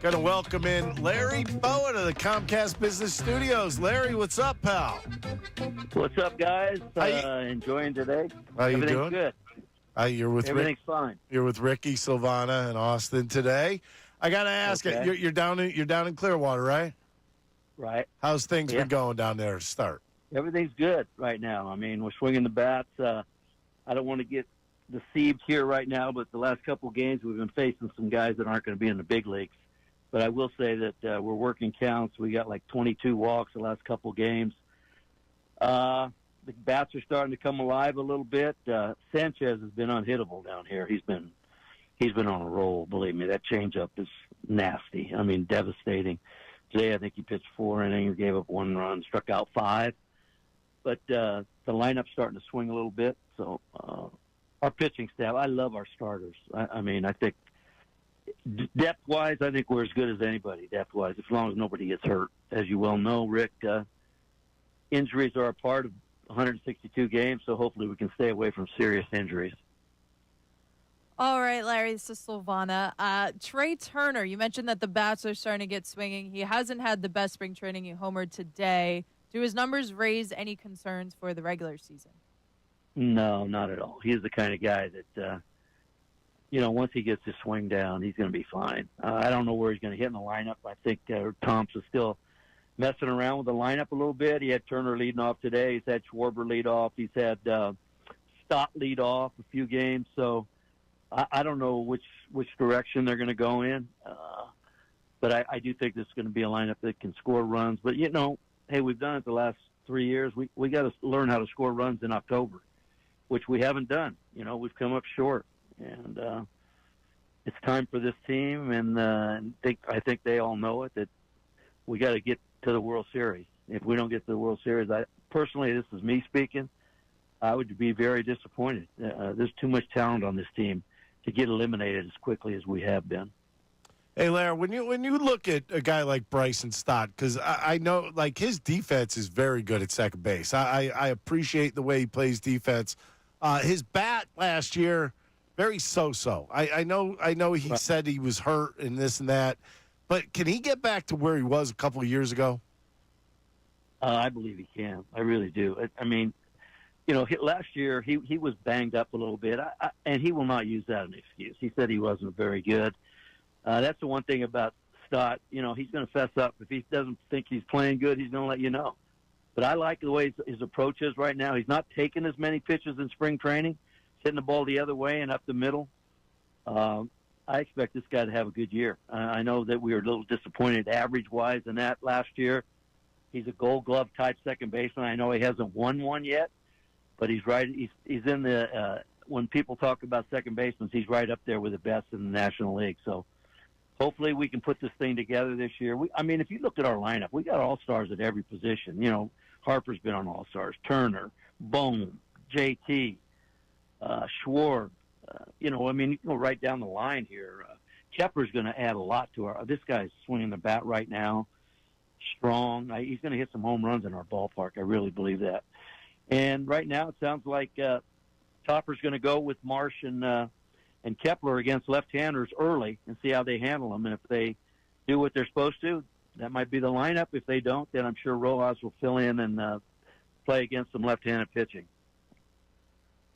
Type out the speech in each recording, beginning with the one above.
Going to welcome in Larry Bowa to the Comcast Business Studios. Larry, what's up, pal? What's up, guys? Enjoying today. How you doing? Good. You're with Everything's fine. You're with Ricky, Silvana, and Austin today. I got to ask you, you're down in Clearwater, right? Right. How's things been going down there to start? Everything's good right now. I mean, we're swinging the bats. I don't want to get deceived here right now, but the last couple of games we've been facing some guys that aren't going to be in the big leagues. But I will say that we're working counts. We got like 22 walks the last couple of games. The bats are starting to come alive a little bit. Sanchez has been unhittable down here. He's been on a roll. Believe me, that changeup is nasty. I mean, devastating. Today, I think he pitched 4 innings, gave up 1 run, struck out 5. But the lineup's starting to swing a little bit. So our pitching staff, I love our starters. I mean, I think depth-wise, I think we're as good as anybody, depth-wise, as long as nobody gets hurt. As you well know, Rick, injuries are a part of 162 games, so hopefully we can stay away from serious injuries. All right, Larry, this is Silvana. Trey Turner, you mentioned that the bats are starting to get swinging. He hasn't had the best spring training. He homered today. Do his numbers raise any concerns for the regular season? No, not at all. He's the kind of guy that, once he gets his swing down, he's going to be fine. I don't know where he's going to hit in the lineup. I think Thompson's still messing around with the lineup a little bit. He had Turner leading off today. He's had Schwarber lead off. He's had Stott lead off a few games. So I don't know which direction they're going to go in. But I do think this is going to be a lineup that can score runs. But, hey, we've done it the last 3 years. We got to learn how to score runs in October, which we haven't done. We've come up short. And it's time for this team, and I think they all know it, that we got to get to the World Series. If we don't get to the World Series, personally, this is me speaking, I would be very disappointed. There's too much talent on this team to get eliminated as quickly as we have been. Hey, Larry, when you look at a guy like Bryson Stott, because I know, like, his defense is very good at second base. I appreciate the way he plays defense. His bat last year, very so-so. I know he said he was hurt and this and that, but can he get back to where he was a couple of years ago? I believe he can. I really do. I mean, last year he was banged up a little bit, and he will not use that as an excuse. He said he wasn't very good. That's the one thing about Stott. He's going to fess up. If he doesn't think he's playing good, he's going to let you know. But I like the way his approach is right now. He's not taking as many pitches in spring training, hitting the ball the other way and up the middle. I expect this guy to have a good year. I know that we were a little disappointed average-wise in that last year. He's a Gold Glove type second baseman. I know he hasn't won one yet, but he's right. He's in the when people talk about second basemen, he's right up there with the best in the National League. So hopefully we can put this thing together this year. If you look at our lineup, we got all-stars at every position. Harper's been on all-stars. Turner, Bohm, JT, Schwarber. You can go right down the line here. Kepler's going to add a lot to this guy's swinging the bat right now. Strong. He's going to hit some home runs in our ballpark. I really believe that. And right now it sounds like Topper's going to go with Marsh and Kepler against left-handers early and see how they handle them. And if they do what they're supposed to, that might be the lineup. If they don't, then I'm sure Rojas will fill in and play against some left-handed pitching.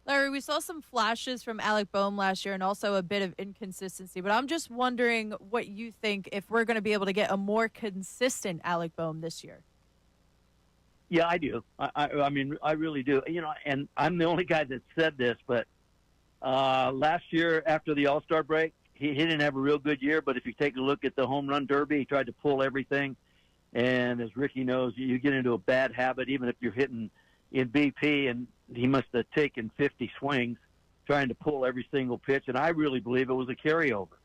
Larry, we saw some flashes from Alec Bohm last year and also a bit of inconsistency, but I'm just wondering what you think if we're going to be able to get a more consistent Alec Bohm this year. Yeah, I do. I really do. And I'm the only guy that said this, but last year after the All-Star break, he didn't have a real good year, but if you take a look at the home run derby, he tried to pull everything. And as Ricky knows, you get into a bad habit, even if you're hitting in BP, and he must have taken 50 swings trying to pull every single pitch, and I really believe it was a carryover.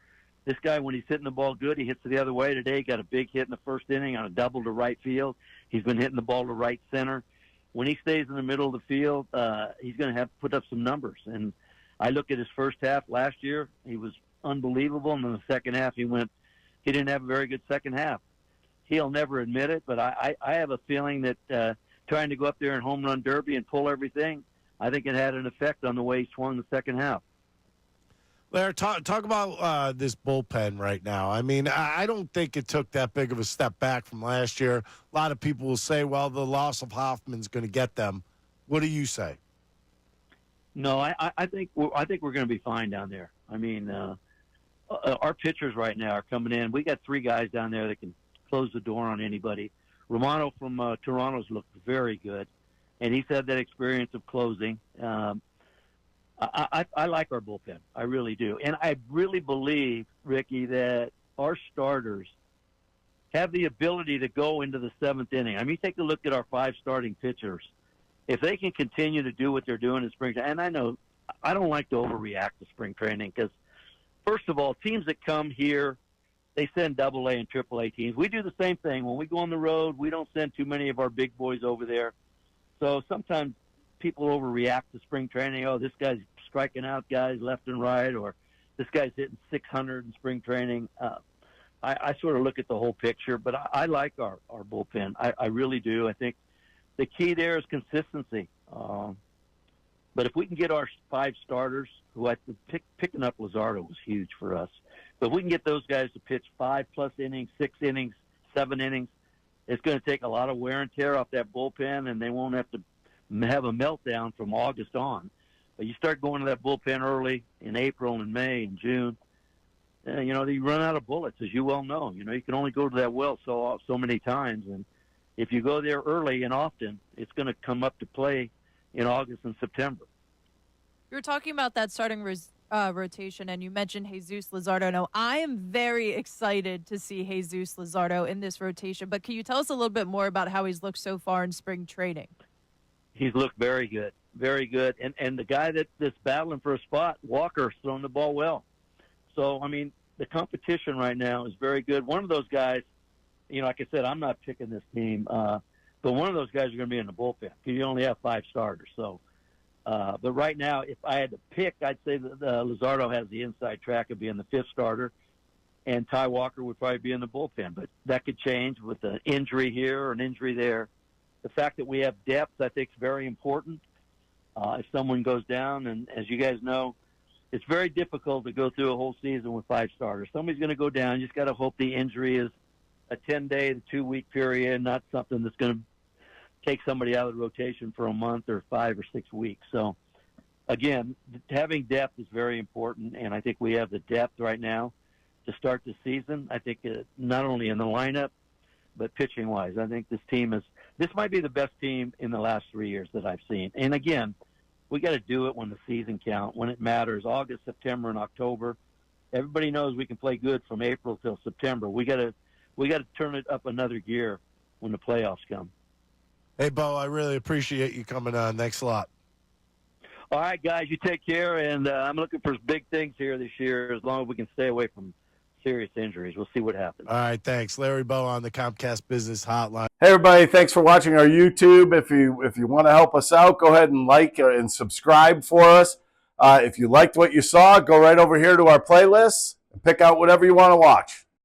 This guy, when he's hitting the ball good, he hits it the other way. Today, he got a big hit in the first inning on a double to right field. He's been hitting the ball to right center. When he stays in the middle of the field, he's going to have to put up some numbers. And I look at his first half last year, he was unbelievable, and in the second half, he didn't have a very good second half. He'll never admit it, but I have a feeling that trying to go up there and home run derby and pull everything, I think it had an effect on the way he swung the second half. Larry, talk about this bullpen right now. I mean, I don't think it took that big of a step back from last year. A lot of people will say, well, the loss of Hoffman's going to get them. What do you say? No, I think we're going to be fine down there. I mean, our pitchers right now are coming in. We got 3 guys down there that can close the door on anybody. Romano from Toronto's looked very good, and he's had that experience of closing. I like our bullpen. I really do. And I really believe, Ricky, that our starters have the ability to go into the 7th inning. I mean, take a look at our 5 starting pitchers. If they can continue to do what they're doing in spring, and I know I don't like to overreact to spring training because, first of all, teams that come here, they send AA and AAA teams. We do the same thing. When we go on the road, we don't send too many of our big boys over there. So sometimes people overreact to spring training. Oh, this guy's striking out guys left and right, or this guy's hitting 600 in spring training. I sort of look at the whole picture, but I like our bullpen. I really do. I think the key there is consistency. But if we can get our 5 starters, who picking up Luzardo was huge for us. But if we can get those guys to pitch 5+ innings, 6 innings, 7 innings, it's going to take a lot of wear and tear off that bullpen, and they won't have to have a meltdown from August on. But you start going to that bullpen early in April and May and June, you run out of bullets, as you well know. You can only go to that well so many times, and if you go there early and often, it's going to come up to play in August and September. You were talking about that starting rotation, and you mentioned Jesus Luzardo. Now, I am very excited to see Jesus Luzardo in this rotation, but can you tell us a little bit more about how he's looked so far in spring training? He's looked very good, very good. And the guy that's battling for a spot, Walker's thrown the ball well. So, I mean, the competition right now is very good. One of those guys, like I said, I'm not picking this team, but one of those guys are going to be in the bullpen because you only have 5 starters. So, but right now, if I had to pick, I'd say that Luzardo has the inside track of being the 5th starter, and Ty Walker would probably be in the bullpen. But that could change with an injury here or an injury there. The fact that we have depth, I think, is very important. If someone goes down, and as you guys know, it's very difficult to go through a whole season with 5 starters. Somebody's going to go down. You just got to hope the injury is a 10-day to 2-week period, not something that's going to take somebody out of the rotation for a month or 5 or 6 weeks. So, again, having depth is very important, and I think we have the depth right now to start the season. I think not only in the lineup, but pitching-wise. I think this might be the best team in the last 3 years that I've seen. And, again, we got to do it when the season counts, when it matters, August, September, and October. Everybody knows we can play good from April till September. We got to turn it up another gear when the playoffs come. Hey, Bo, I really appreciate you coming on. Thanks a lot. All right, guys, you take care, and I'm looking for big things here this year as long as we can stay away from serious injuries. We'll see what happens. All right, thanks. Larry Bowa on the Comcast Business Hotline. Hey, everybody, thanks for watching our YouTube. If you want to help us out, go ahead and like and subscribe for us. If you liked what you saw, go right over here to our playlists and pick out whatever you want to watch.